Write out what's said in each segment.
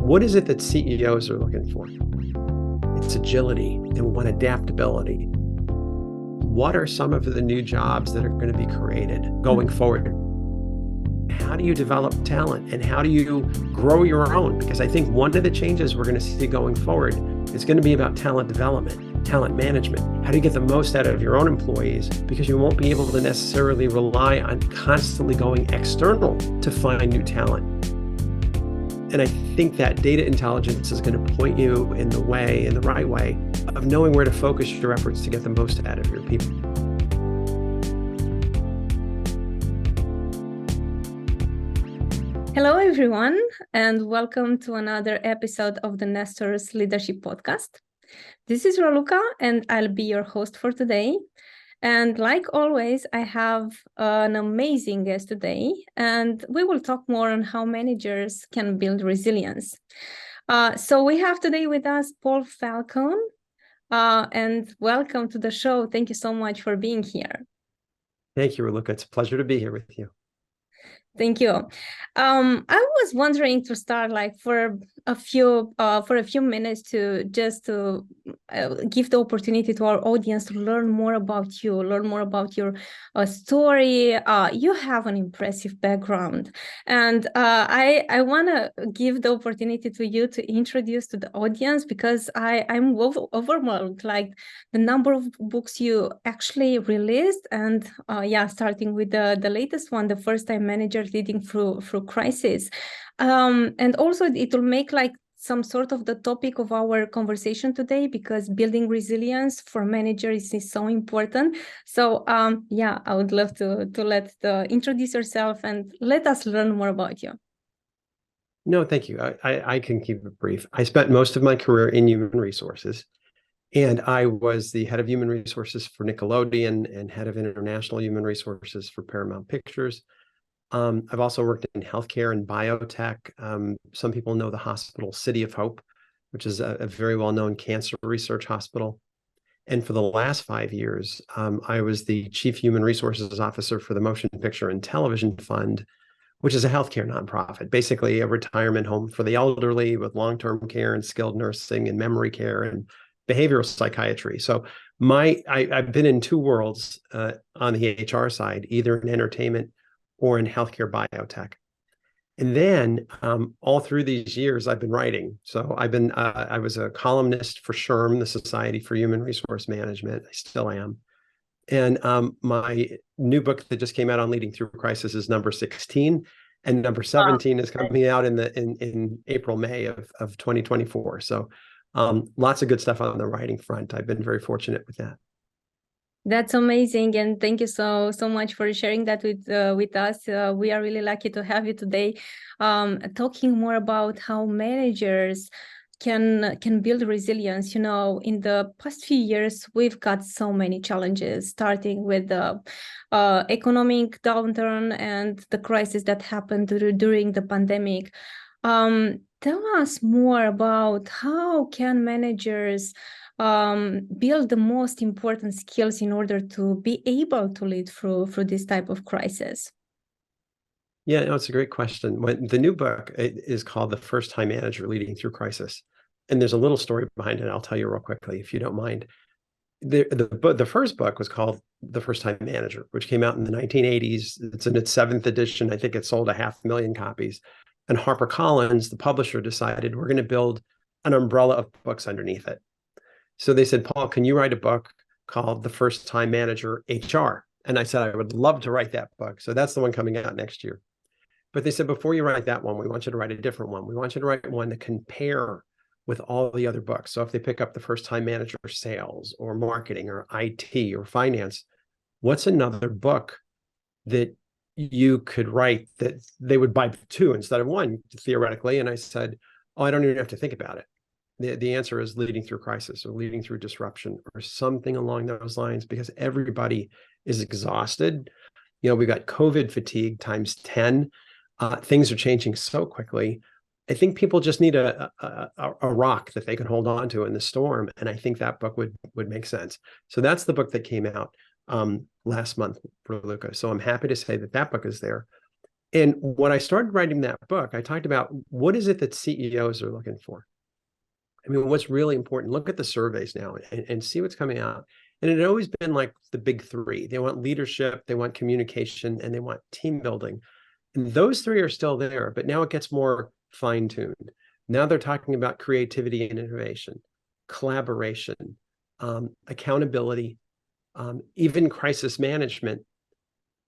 What is it that CEOs are looking for? It's agility. They want adaptability. What are some of the new jobs that are going to be created going forward? How do you develop talent and how do you grow your own? Because I think one of the changes we're going to see going forward is going to be about talent development, talent management. How do you get the most out of your own employees? Because you won't be able to necessarily rely on constantly going external to find new talent. And I think that data intelligence is going to point you in the right way of knowing where to focus your efforts to get the most out of your people. Hello, everyone, and welcome to another episode of the Nestor's Leadership Podcast. This is Raluca, and I'll be your host for today. And like always, I have an amazing guest today, and we will talk more on how managers can build resilience. So we have today with us Paul Falcone, and welcome to the show. Thank you so much for being here. Thank you, Raluca. It's a pleasure to be here with you. Thank you. I was wondering to start for a few minutes to give the opportunity to our audience to learn more about you, learn more about your story. You have an impressive background, and I want to give the opportunity to you to introduce to the audience because I'm overwhelmed, like the number of books you actually released, and starting with the latest one, The First Time Manager Leading Through Crisis, and also it will make some sort of the topic of our conversation today because building resilience for managers is so important. So I would love to introduce yourself and let us learn more about you. No, thank you. I can keep it brief. I spent most of my career in human resources, and I was the head of human resources for Nickelodeon and head of international human resources for Paramount Pictures. I've also worked in healthcare and biotech. Some people know the hospital City of Hope, which is a very well-known cancer research hospital. And for the last 5 years, I was the chief human resources officer for the Motion Picture and Television Fund, which is a healthcare nonprofit, basically a retirement home for the elderly with long-term care and skilled nursing and memory care and behavioral psychiatry. So I've been in two worlds on the HR side, either in entertainment or in healthcare biotech. And then all through these years, I've been writing. So I was a columnist for SHRM, the Society for Human Resource Management. I still am. And my new book that just came out on Leading Through Crisis is number 16. And number 17 is coming out in April, May of 2024. So lots of good stuff on the writing front. I've been very fortunate with that. That's amazing, and thank you so much for sharing that with us. We are really lucky to have you today, talking more about how managers can build resilience. You know, in the past few years, we've got so many challenges, starting with the economic downturn and the crisis that happened during the pandemic. Tell us more about how can managers build the most important skills in order to be able to lead through this type of crisis? Yeah, no, it's a great question. The new book is called The First Time Manager Leading Through Crisis. And there's a little story behind it. I'll tell you real quickly, if you don't mind. The first book was called The First Time Manager, which came out in the 1980s. It's in its 7th edition. I think it sold 500,000 copies. And HarperCollins, the publisher, decided we're going to build an umbrella of books underneath it. So they said, Paul, can you write a book called The First Time Manager HR? And I said, I would love to write that book. So that's the one coming out next year. But they said, before you write that one, we want you to write a different one. We want you to write one to compare with all the other books. So if they pick up The First Time Manager Sales or Marketing or IT or Finance, what's another book that you could write that they would buy 2 instead of 1, theoretically? And I said, oh, I don't even have to think about it. The answer is Leading Through Crisis or Leading Through Disruption or something along those lines, because everybody is exhausted. You know, we've got COVID fatigue times 10. Things are changing so quickly. I think people just need a rock that they can hold on to in the storm. And I think that book would make sense. So that's the book that came out last month for Raluca. So I'm happy to say that book is there. And when I started writing that book, I talked about what is it that CEOs are looking for? I mean, what's really important? Look at the surveys now and see what's coming out. And it had always been like the big three. They want leadership, they want communication, and they want team building. And those three are still there, but now it gets more fine-tuned. Now they're talking about creativity and innovation, collaboration, accountability, even crisis management.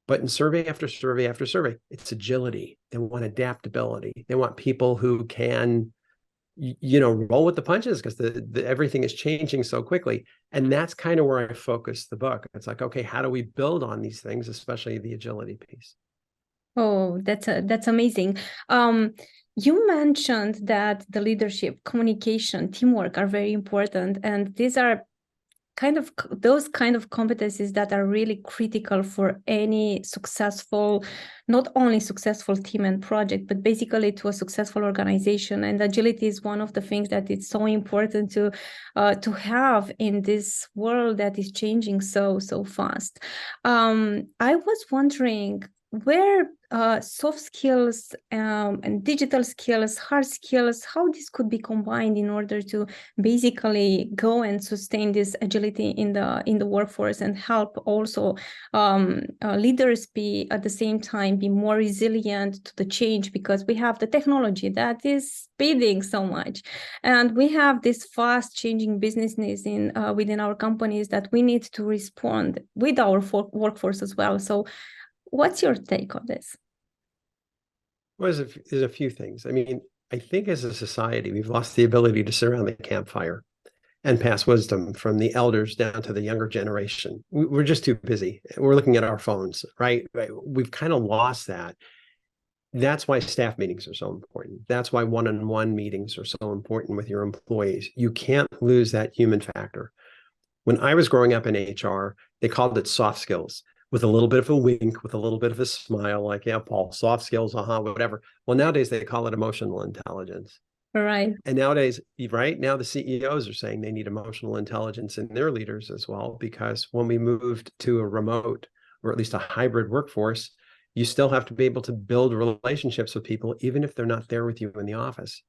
But in survey after survey after survey, it's agility. They want adaptability. They want people who can, roll with the punches because everything is changing so quickly. And that's kind of where I focus the book. It's like, okay, how do we build on these things, especially the agility piece? Oh, that's amazing. You mentioned that the leadership, communication, teamwork are very important, and these are those kind of competencies that are really critical for any successful, not only successful team and project, but basically to a successful organization. And agility is one of the things that it's so important to have in this world that is changing so fast. I was wondering where soft skills and digital skills, hard skills, how this could be combined in order to basically go and sustain this agility in the workforce and help also leaders be at the same time be more resilient to the change, because we have the technology that is speeding so much, and we have this fast changing businesses in within our companies that we need to respond with our workforce as well. So what's your take on this? Well, there's a few things. I mean, I think as a society, we've lost the ability to sit around the campfire and pass wisdom from the elders down to the younger generation. We're just too busy. We're looking at our phones, right? We've kind of lost that. That's why staff meetings are so important. That's why one-on-one meetings are so important with your employees. You can't lose that human factor. When I was growing up in HR, they called it soft skills, with a little bit of a wink, with a little bit of a smile, like, yeah, Paul, soft skills, whatever. Well, nowadays they call it emotional intelligence. Right. And nowadays, right now, the CEOs are saying they need emotional intelligence in their leaders as well, because when we moved to a remote or at least a hybrid workforce, you still have to be able to build relationships with people, even if they're not there with you in the office.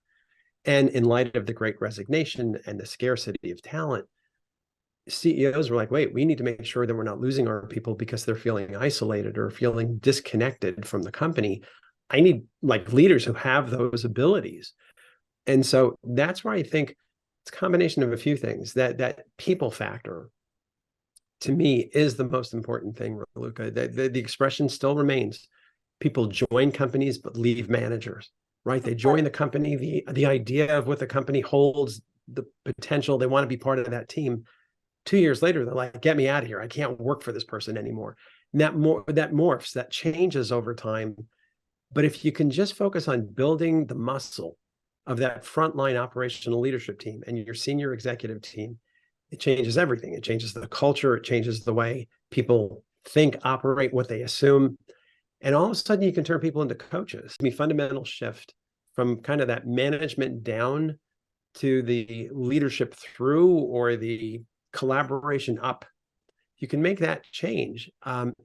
And in light of the great resignation and the scarcity of talent, CEOs were like, wait, we need to make sure that we're not losing our people because they're feeling isolated or feeling disconnected from the company. I need like leaders who have those abilities. And so that's where I think it's a combination of a few things. That people factor, to me, is the most important thing, Raluca. The expression still remains. People join companies but leave managers, right? They join the company, the idea of what the company holds, the potential, they want to be part of that team. 2 years later, they're like, get me out of here. I can't work for this person anymore. And that morphs, that changes over time. But if you can just focus on building the muscle of that frontline operational leadership team and your senior executive team, it changes everything. It changes the culture. It changes the way people think, operate, what they assume. And all of a sudden you can turn people into coaches. I mean, fundamental shift from kind of that management down to the leadership through, or the collaboration up. You can make that change.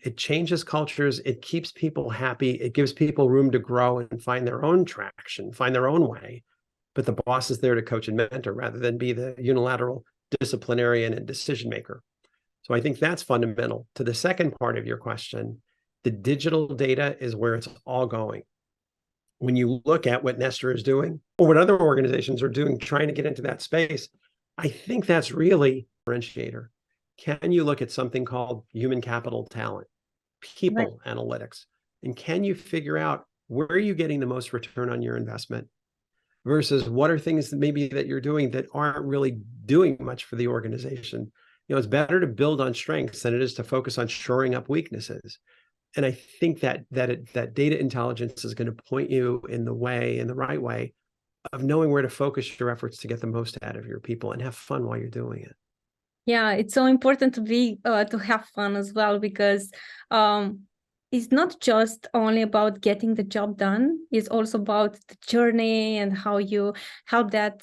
It changes cultures. It keeps people happy. It gives people room to grow and find their own traction, find their own way. But the boss is there to coach and mentor rather than be the unilateral disciplinarian and decision maker. So I think that's fundamental. To the second part of your question, the digital data is where it's all going. When you look at what Nestor is doing or what other organizations are doing, trying to get into that space, I think that's really a differentiator. Can you look at something called human capital talent, people analytics, and can you figure out where are you getting the most return on your investment versus what are things that maybe that you're doing that aren't really doing much for the organization? It's better to build on strengths than it is to focus on shoring up weaknesses. And I think that data intelligence is going to point you in the right way of knowing where to focus your efforts to get the most out of your people and have fun while you're doing it. Yeah, it's so important to have fun as well, because it's not just only about getting the job done. It's also about the journey and how you help that,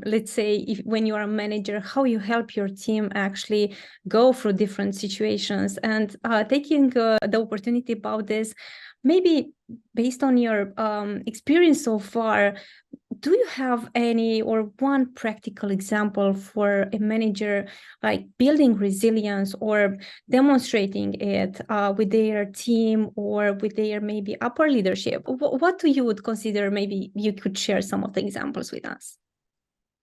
let's say, when you are a manager, how you help your team actually go through different situations. And taking the opportunity about this, maybe based on your experience so far, do you have any or one practical example for a manager like building resilience or demonstrating it with their team or with their maybe upper leadership? What do you would consider? Maybe you could share some of the examples with us.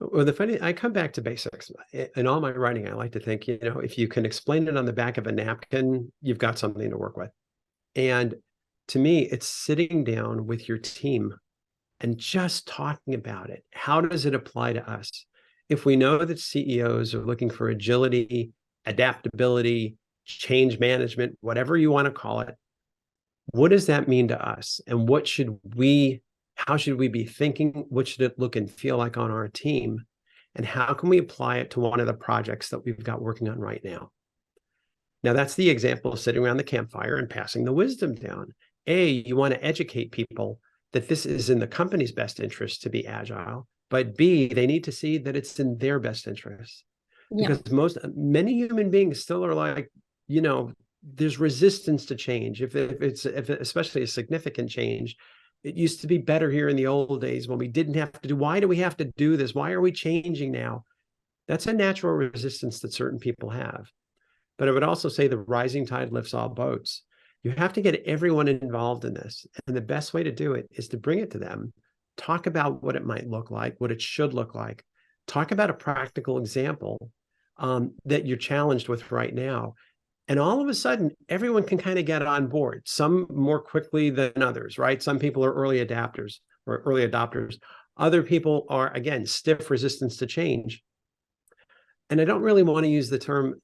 Well, I come back to basics. In all my writing, I like to think, if you can explain it on the back of a napkin, you've got something to work with. And to me, it's sitting down with your team and just talking about it. How does it apply to us? If we know that CEOs are looking for agility, adaptability, change management, whatever you want to call it, what does that mean to us? And how should we be thinking? What should it look and feel like on our team? And how can we apply it to one of the projects that we've got working on right now? Now, that's the example of sitting around the campfire and passing the wisdom down. You want to educate people that this is in the company's best interest to be agile, but B, they need to see that it's in their best interest. Yeah. Because many human beings still are like, there's resistance to change. If especially a significant change, it used to be better here in the old days when we didn't have to do. Why do we have to do this? Why are we changing now? That's a natural resistance that certain people have. But I would also say the rising tide lifts all boats. You have to get everyone involved in this. And the best way to do it is to bring it to them, talk about what it might look like, what it should look like, talk about a practical example that you're challenged with right now. And all of a sudden, everyone can kind of get on board, some more quickly than others, right? Some people are early adapters or early adopters. Other people are, again, stiff resistance to change. And I don't really want to use the term,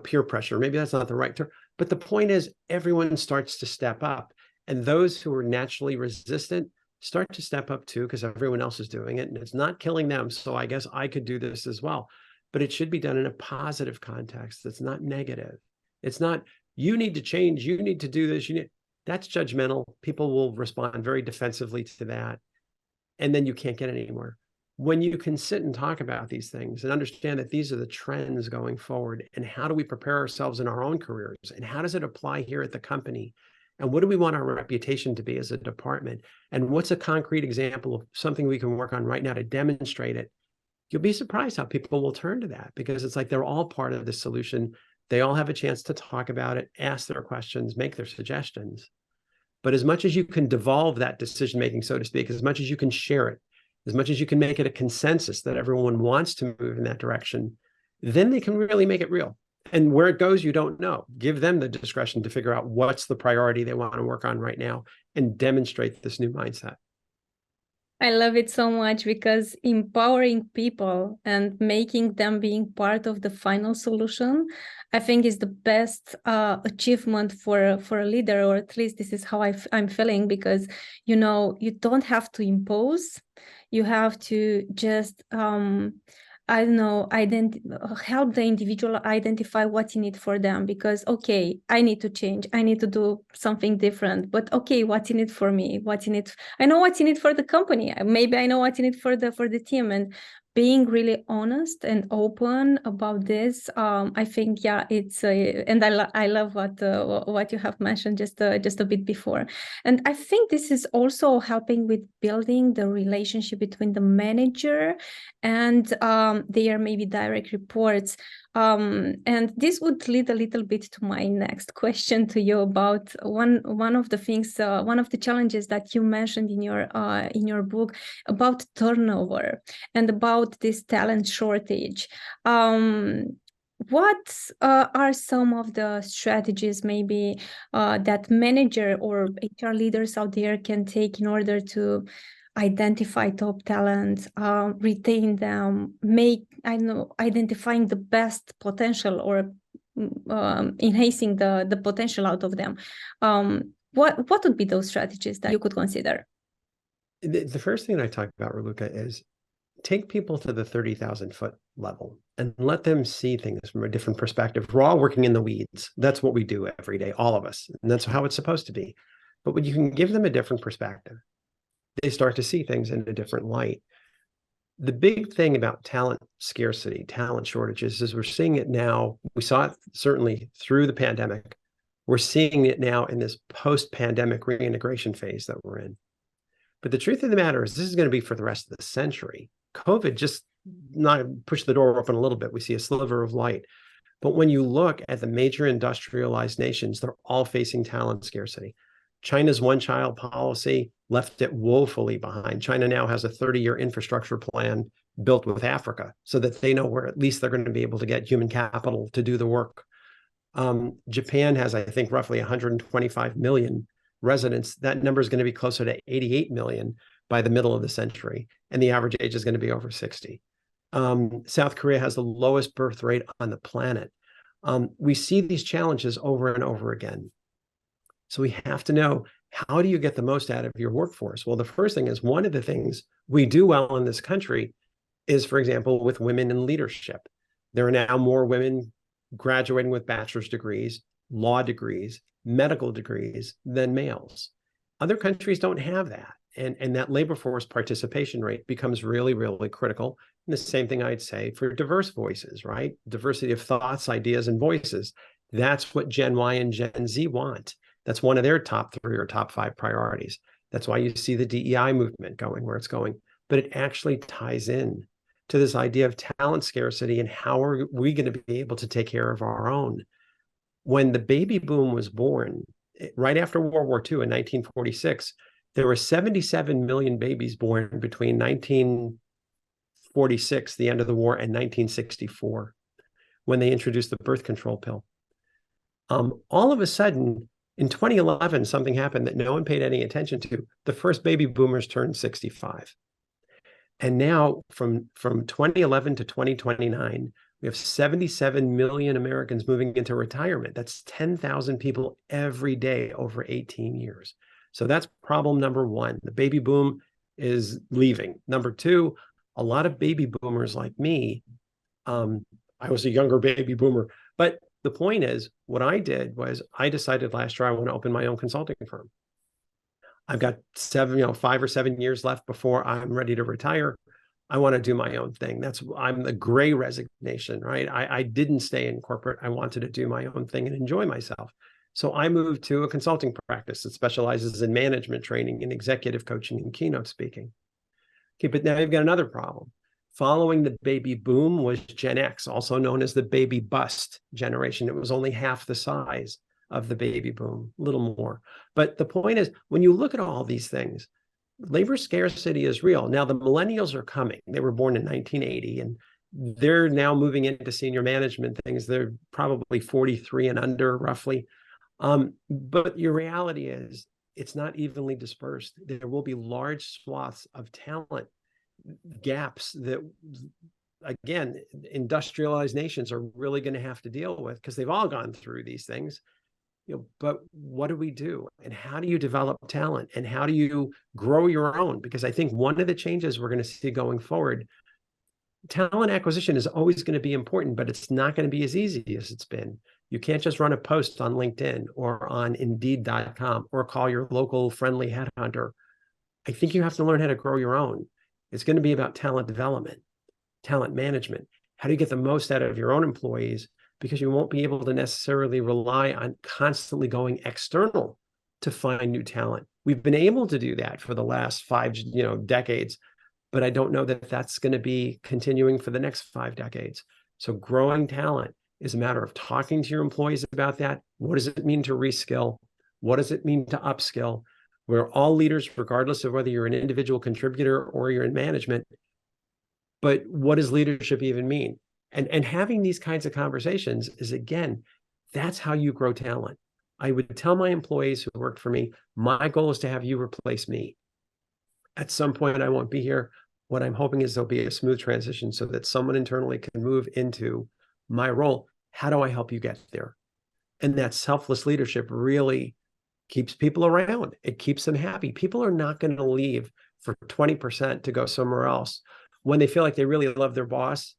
peer pressure. Maybe that's not the right term. But the point is, everyone starts to step up. And those who are naturally resistant start to step up too, because everyone else is doing it. And it's not killing them. So I guess I could do this as well. But it should be done in a positive context that's not negative. It's not, you need to change, you need to do this, that's judgmental. People will respond very defensively to that. And then you can't get anywhere. When you can sit and talk about these things and understand that these are the trends going forward, and how do we prepare ourselves in our own careers, and how does it apply here at the company, and what do we want our reputation to be as a department, and what's a concrete example of something we can work on right now to demonstrate it, you'll be surprised how people will turn to that, because it's like they're all part of the solution. They all have a chance to talk about it, ask their questions, make their suggestions. But as much as you can devolve that decision-making, so to speak, as much as you can share it, as much as you can make it a consensus that everyone wants to move in that direction, then they can really make it real. And where it goes, you don't know. Give them the discretion to figure out what's the priority they want to work on right now and demonstrate this new mindset. I love it so much, because empowering people and making them being part of the final solution, I think, is the best achievement for a leader, or at least this is how I'm feeling, because, you don't have to impose, you have to just I don't know, help the individual identify what's in it for them, because, okay, I need to change, I need to do something different, but okay, what's in it for me? What's in it? I know what's in it for the company. Maybe I know what's in it for the team. And being really honest and open about this, I think, it's and I love what you have mentioned just a bit before. And I think this is also helping with building the relationship between the manager and their maybe direct reports. And this would lead a little bit to my next question to you about one of the things, one of the challenges that you mentioned in your book about turnover and about this talent shortage. What are some of the strategies maybe that manager or HR leaders out there can take in order to identify top talent, retain them, identifying the best potential, or enhancing the potential out of them? What would be those strategies that you could consider? The first thing I talk about, Raluca, is take people to the 30,000 foot level and let them see things from a different perspective. We're all working in the weeds. That's what we do every day, all of us. And that's how it's supposed to be. But when you can give them a different perspective, they start to see things in a different light. The big thing about talent scarcity, talent shortages, is we're seeing it now. We saw it certainly through the pandemic. We're seeing it now in this post-pandemic reintegration phase that we're in. But the truth of the matter is this is going to be for the rest of the century. COVID just not pushed the door open a little bit. We see a sliver of light. But when you look at the major industrialized nations, they're all facing talent scarcity. China's one-child policy left it woefully behind. China now has a 30-year infrastructure plan built with Africa so that they know where at least they're going to be able to get human capital to do the work. Japan has, I think, roughly 125 million residents. That number is going to be closer to 88 million by the middle of the century, and the average age is going to be over 60. South Korea has the lowest birth rate on the planet. We see these challenges over and over again. So we have to know, how do you get the most out of your workforce? Well, the first thing is, one of the things we do well in this country is, for example, with women in leadership. There are now more women graduating with bachelor's degrees, law degrees, medical degrees than males. Other countries don't have that. And that labor force participation rate becomes really, really critical. And the same thing I'd say for diverse voices, right? Diversity of thoughts, ideas, and voices. That's what Gen Y and Gen Z want. That's one of their top 3 or top 5 priorities. That's why you see the DEI movement going where it's going. But it actually ties in to this idea of talent scarcity and how are we going to be able to take care of our own. When the baby boom was born, right after World War II in 1946, there were 77 million babies born between 1946, the end of the war, and 1964, when they introduced the birth control pill. All of a sudden, in 2011, something happened that no one paid any attention to. The first baby boomers turned 65. And now from 2011 to 2029, we have 77 million Americans moving into retirement. That's 10,000 people every day over 18 years. So that's problem number 1. The baby boom is leaving. Number 2, a lot of baby boomers like me, I was a younger baby boomer, but the point is, what I did was I decided last year I want to open my own consulting firm. I've got 5 or 7 years left before I'm ready to retire. I want to do my own thing. I'm the gray resignation, right? I didn't stay in corporate. I wanted to do my own thing and enjoy myself. So I moved to a consulting practice that specializes in management training and executive coaching and keynote speaking. Okay, but now you've got another problem. Following the baby boom was Gen X, also known as the baby bust generation. It was only half the size of the baby boom, a little more. But the point is, when you look at all these things, labor scarcity is real. Now, the millennials are coming. They were born in 1980, and they're now moving into senior management things. They're probably 43 and under, roughly. But your reality is, it's not evenly dispersed. There will be large swaths of talent gaps that, again, industrialized nations are really going to have to deal with, because they've all gone through these things. But what do we do? And how do you develop talent? And how do you grow your own? Because I think one of the changes we're going to see going forward, talent acquisition is always going to be important, but it's not going to be as easy as it's been. You can't just run a post on LinkedIn or on Indeed.com or call your local friendly headhunter. I think you have to learn how to grow your own. It's going to be about talent development, talent management. How do you get the most out of your own employees? Because you won't be able to necessarily rely on constantly going external to find new talent. We've been able to do that for the last 5 decades, but I don't know that that's going to be continuing for the next 5 decades. So growing talent is a matter of talking to your employees about that. What does it mean to reskill? What does it mean to upskill? We're all leaders, regardless of whether you're an individual contributor or you're in management. But what does leadership even mean? And having these kinds of conversations is, again, that's how you grow talent. I would tell my employees who worked for me, my goal is to have you replace me. At some point, I won't be here. What I'm hoping is there'll be a smooth transition so that someone internally can move into my role. How do I help you get there? And that selfless leadership really keeps people around. It keeps them happy. People are not going to leave for 20% to go somewhere else when they feel like they really love their boss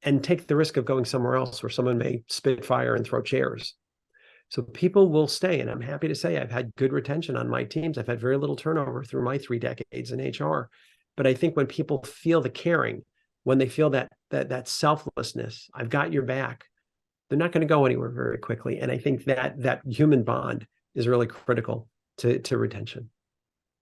and take the risk of going somewhere else where someone may spit fire and throw chairs. So people will stay. And I'm happy to say I've had good retention on my teams. I've had very little turnover through my 3 decades in HR. But I think when people feel the caring, when they feel that selflessness, I've got your back, they're not going to go anywhere very quickly. And I think that human bond is really critical to retention.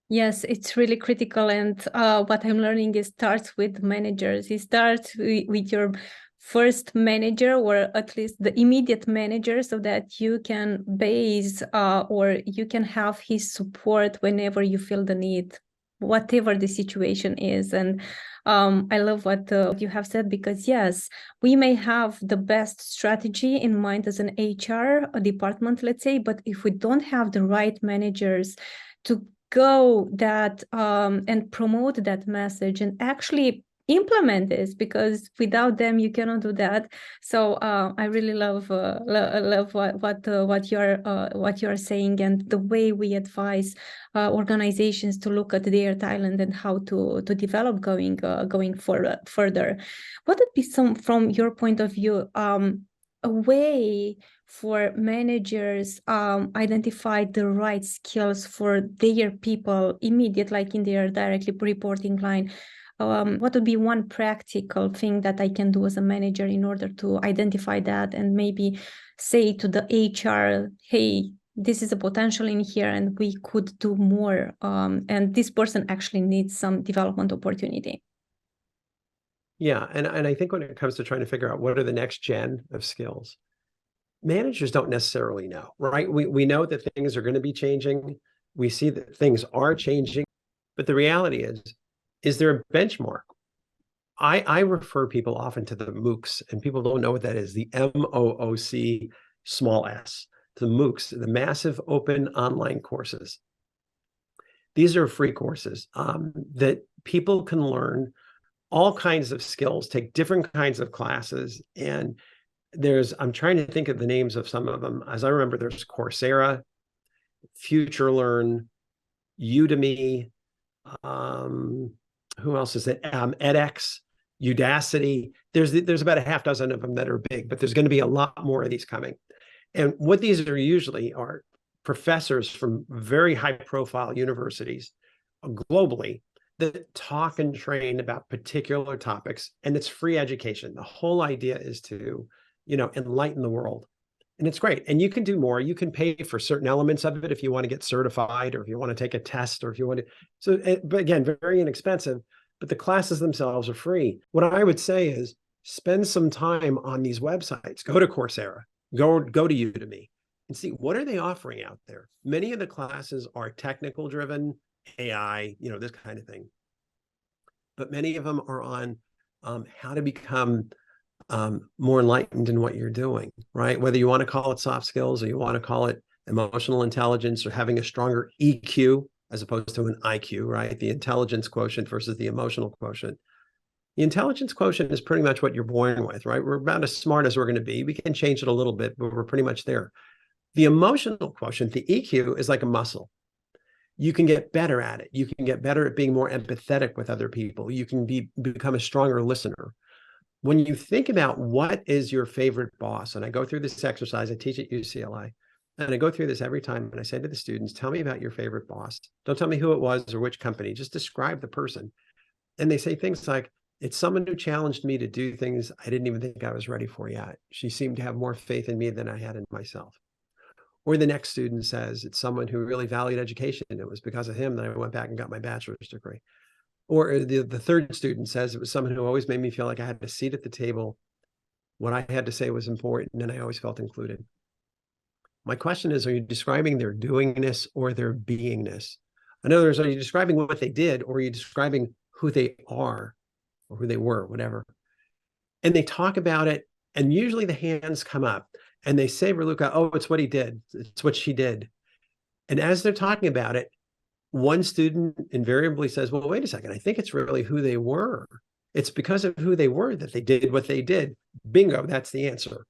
Yes, it's really critical. And what I'm learning is starts with managers. It starts with your first manager, or at least the immediate manager, so that you can base or you can have his support whenever you feel the need, whatever the situation is. And I love what you have said, because yes, we may have the best strategy in mind as an HR department, let's say, but if we don't have the right managers to go that and promote that message and actually implement this, because without them you cannot do that. So I really love what you're saying, and the way we advise organizations to look at their talent and how to develop going forward further. What would be some, from your point of view, a way for managers identify the right skills for their people immediate, like in their directly reporting line? What would be one practical thing that I can do as a manager in order to identify that, and maybe say to the HR, hey, this is a potential in here and we could do more, and this person actually needs some development opportunity? Yeah, and I think when it comes to trying to figure out what are the next gen of skills, managers don't necessarily know, right? We know that things are going to be changing. We see that things are changing, but the reality is there a benchmark? I refer people often to the MOOCs, and people don't know what that is, the MOOC small s, the MOOCs, the massive open online courses. These are free courses that people can learn all kinds of skills, take different kinds of classes. And I'm trying to think of the names of some of them. As I remember, there's Coursera, FutureLearn, Udemy, who else is it? edX, Udacity. There's about a half dozen of them that are big, but there's going to be a lot more of these coming. And what these are usually are professors from very high profile universities globally that talk and train about particular topics, and it's free education. The whole idea is to, enlighten the world. And it's great. And you can do more. You can pay for certain elements of it if you want to get certified, or if you want to take a test, or if you want to. So, but again, very inexpensive, but the classes themselves are free. What I would say is spend some time on these websites. Go to Coursera, go to Udemy, and see what are they offering out there. Many of the classes are technical driven, AI, this kind of thing. But many of them are on how to become more enlightened in what you're doing, right? Whether you want to call it soft skills, or you want to call it emotional intelligence, or having a stronger EQ as opposed to an IQ, right? The intelligence quotient versus the emotional quotient. The intelligence quotient is pretty much what you're born with, right? We're about as smart as we're going to be. We can change it a little bit, but we're pretty much there. The emotional quotient, the EQ, is like a muscle. You can get better at it. You can get better at being more empathetic with other people. You can become a stronger listener. When you think about what is your favorite boss, and I go through this exercise, I teach at UCLA, and I go through this every time, and I say to the students, tell me about your favorite boss. Don't tell me who it was or which company, just describe the person. And they say things like, it's someone who challenged me to do things I didn't even think I was ready for yet. She seemed to have more faith in me than I had in myself. Or the next student says, it's someone who really valued education. It was because of him that I went back and got my bachelor's degree. Or the third student says, it was someone who always made me feel like I had a seat at the table. What I had to say was important, and I always felt included. My question is, are you describing their doingness or their beingness? In other words, are you describing what they did, or are you describing who they are, or who they were, whatever? And they talk about it, and usually the hands come up, and they say, Raluca, oh, it's what he did. It's what she did. And as they're talking about it, one student invariably says, well, wait a second, I think it's really who they were. It's because of who they were that they did what they did. Bingo, that's the answer.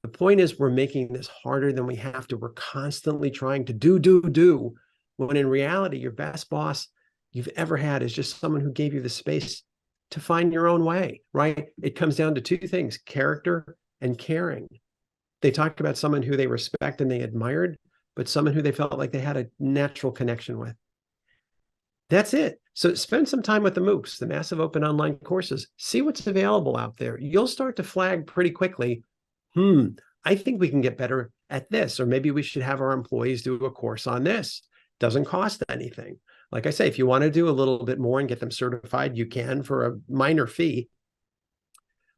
The point is, we're making this harder than we have to. We're constantly trying to do, when in reality, your best boss you've ever had is just someone who gave you the space to find your own way, right? It comes down to two things, character and caring. They talked about someone who they respect and they admired, but someone who they felt like they had a natural connection with. That's it. So spend some time with the MOOCs, the massive open online courses. See what's available out there. You'll start to flag pretty quickly I think we can get better at this, or maybe we should have our employees do a course on this. Doesn't cost anything. Like I say, if you want to do a little bit more and get them certified, you can for a minor fee,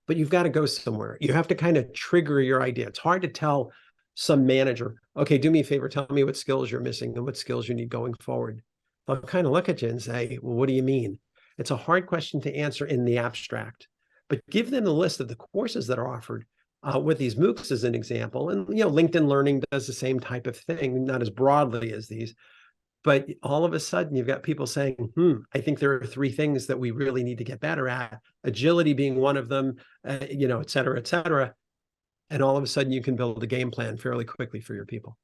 but you've got to go somewhere. You have to kind of trigger your idea. It's hard to tell some manager, okay, do me a favor, tell me what skills you're missing and what skills you need going forward. They'll kind of look at you and say, well, what do you mean? It's a hard question to answer in the abstract, but give them the list of the courses that are offered with these MOOCs as an example. And, LinkedIn Learning does the same type of thing, not as broadly as these, but all of a sudden you've got people saying, I think there are 3 things that we really need to get better at, agility being one of them, et cetera, et cetera. And all of a sudden you can build a game plan fairly quickly for your people.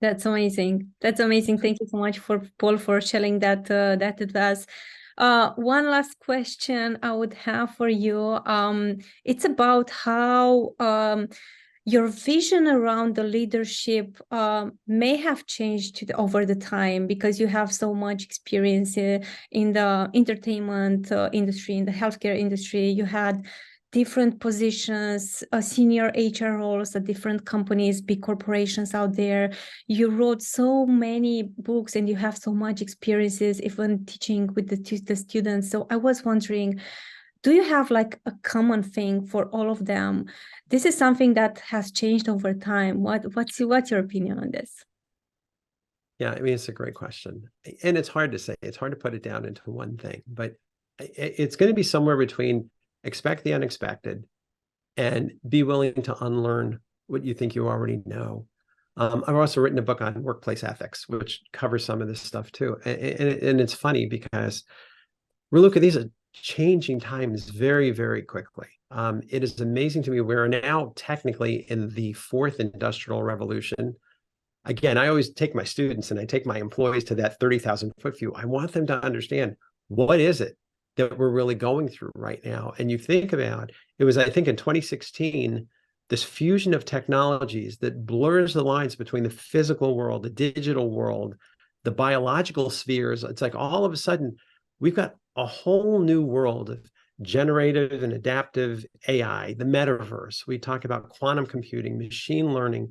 That's amazing. That's amazing. Thank you so much for Paul for sharing that with us. One last question I would have for you. It's about how your vision around the leadership may have changed over the time, because you have so much experience in the entertainment industry, in the healthcare industry. You had different positions, senior HR roles at different companies, big corporations out there. You wrote so many books and you have so much experiences, even teaching with the students. So I was wondering, do you have like a common thing for all of them? This is something that has changed over time. What's your opinion on this? Yeah, I mean, it's a great question. And it's hard to say. It's hard to put it down into one thing, but it's going to be somewhere between expect the unexpected and be willing to unlearn what you think you already know. I've also written a book on workplace ethics, which covers some of this stuff too. And it's funny because Raluca, these are changing times very, very quickly. It is amazing to me. We're now technically in the 4th industrial revolution. Again, I always take my students and I take my employees to that 30,000 foot view. I want them to understand, what is it that we're really going through right now? And you think about, it was, I think in 2016, this fusion of technologies that blurs the lines between the physical world, the digital world, the biological spheres. It's like all of a sudden, we've got a whole new world of generative and adaptive AI, the metaverse. We talk about quantum computing, machine learning,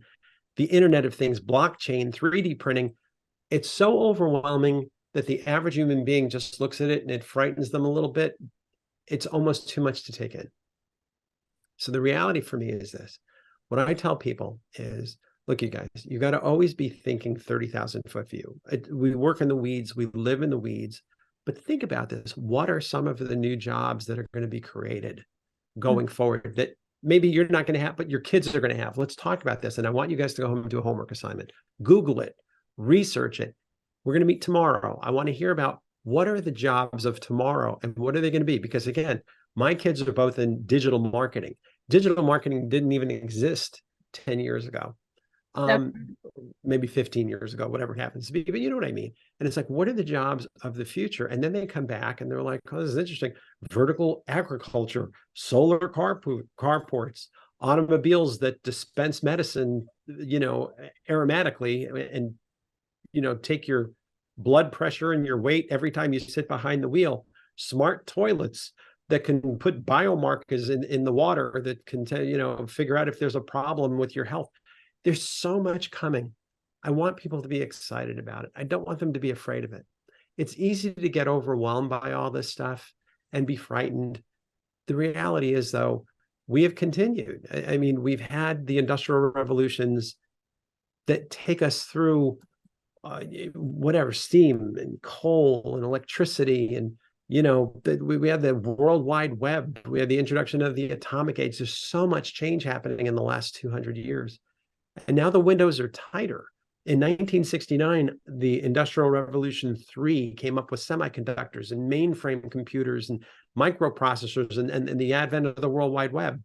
the Internet of Things, blockchain, 3D printing. It's so overwhelming that the average human being just looks at it and it frightens them a little bit. It's almost too much to take in. So the reality for me is this. What I tell people is, look, you guys, you got to always be thinking 30,000 foot view. We work in the weeds, we live in the weeds, but think about this. What are some of the new jobs that are going to be created going forward that maybe you're not going to have, but your kids are going to have? Let's talk about this. And I want you guys to go home and do a homework assignment. Google it, research it. We're going to meet tomorrow. I want to hear about what are the jobs of tomorrow and what are they going to be? Because again, my kids are both in digital marketing. Digital marketing didn't even exist 10 years ago. Maybe 15 years ago, whatever it happens to be, but you know what I mean? And it's like, what are the jobs of the future? And then they come back and they're like, oh, this is interesting. Vertical agriculture, solar carports, automobiles that dispense medicine, aromatically and, take your blood pressure and your weight every time you sit behind the wheel, smart toilets that can put biomarkers in the water that can, figure out if there's a problem with your health. There's so much coming. I want people to be excited about it. I don't want them to be afraid of it. It's easy to get overwhelmed by all this stuff and be frightened. The reality is, though, we have continued. I mean, we've had the industrial revolutions that take us through whatever, steam and coal and electricity. And, we had the World Wide Web. We had the introduction of the atomic age. There's so much change happening in the last 200 years. And now the windows are tighter. In 1969, the Industrial Revolution 3 came up with semiconductors and mainframe computers and microprocessors and the advent of the World Wide Web.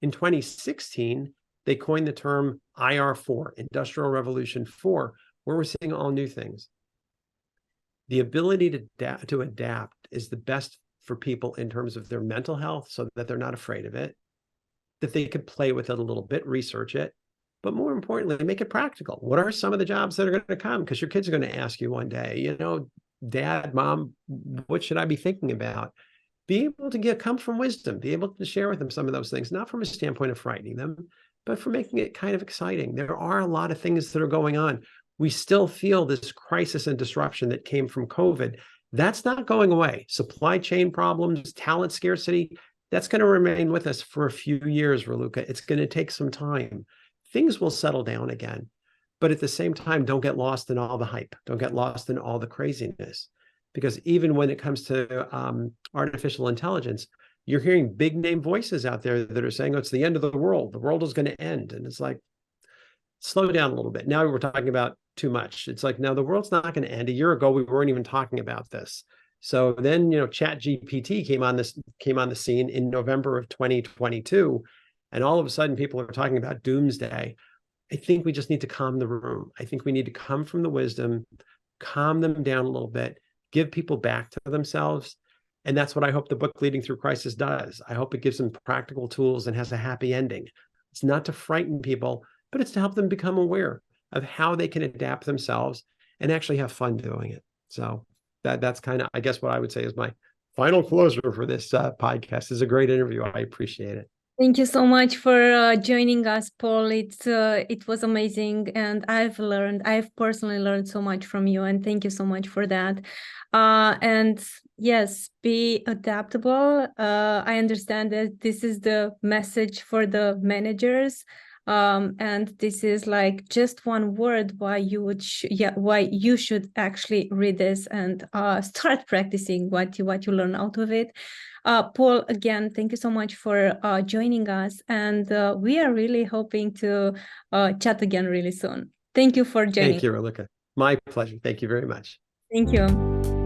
In 2016, they coined the term IR4, Industrial Revolution 4, where we're seeing all new things. The ability to adapt is the best for people in terms of their mental health, so that they're not afraid of it, that they could play with it a little bit, research it, but more importantly, make it practical. What are some of the jobs that are going to come? Because your kids are going to ask you one day, Dad, Mom, what should I be thinking about? be able to come from wisdom, be able to share with them some of those things, not from a standpoint of frightening them, but for making it kind of exciting. There are a lot of things that are going on. We still feel this crisis and disruption that came from COVID. That's not going away. Supply chain problems, talent scarcity, that's going to remain with us for a few years, Raluca. It's going to take some time. Things will settle down again. But at the same time, don't get lost in all the hype. Don't get lost in all the craziness. Because even when it comes to artificial intelligence, you're hearing big name voices out there that are saying, oh, it's the end of the world. The world is going to end. And it's like, slow down a little bit. Now we're talking about too much. It's like, no, the world's not going to end. A year ago, we weren't even talking about this. So then, Chat GPT came on the scene in November of 2022. And all of a sudden, people are talking about doomsday. I think we just need to calm the room. I think we need to come from the wisdom, calm them down a little bit, give people back to themselves. And that's what I hope the book Leading Through Crisis does. I hope it gives them practical tools and has a happy ending. It's not to frighten people, but it's to help them become aware of how they can adapt themselves and actually have fun doing it. So that's kind of, I guess, what I would say is my final closure for this podcast. It's a great interview. I appreciate it. Thank you so much for joining us, Paul. It was amazing, and I've personally learned so much from you, and thank you so much for that. And yes, be adaptable. I understand that this is the message for the managers, and this is like just one word why you should actually read this and start practicing what you learn out of it. Paul, again, thank you so much for joining us, and we are really hoping to chat again really soon. Thank you for joining. Thank you, Raluca. My pleasure. Thank you very much. Thank you.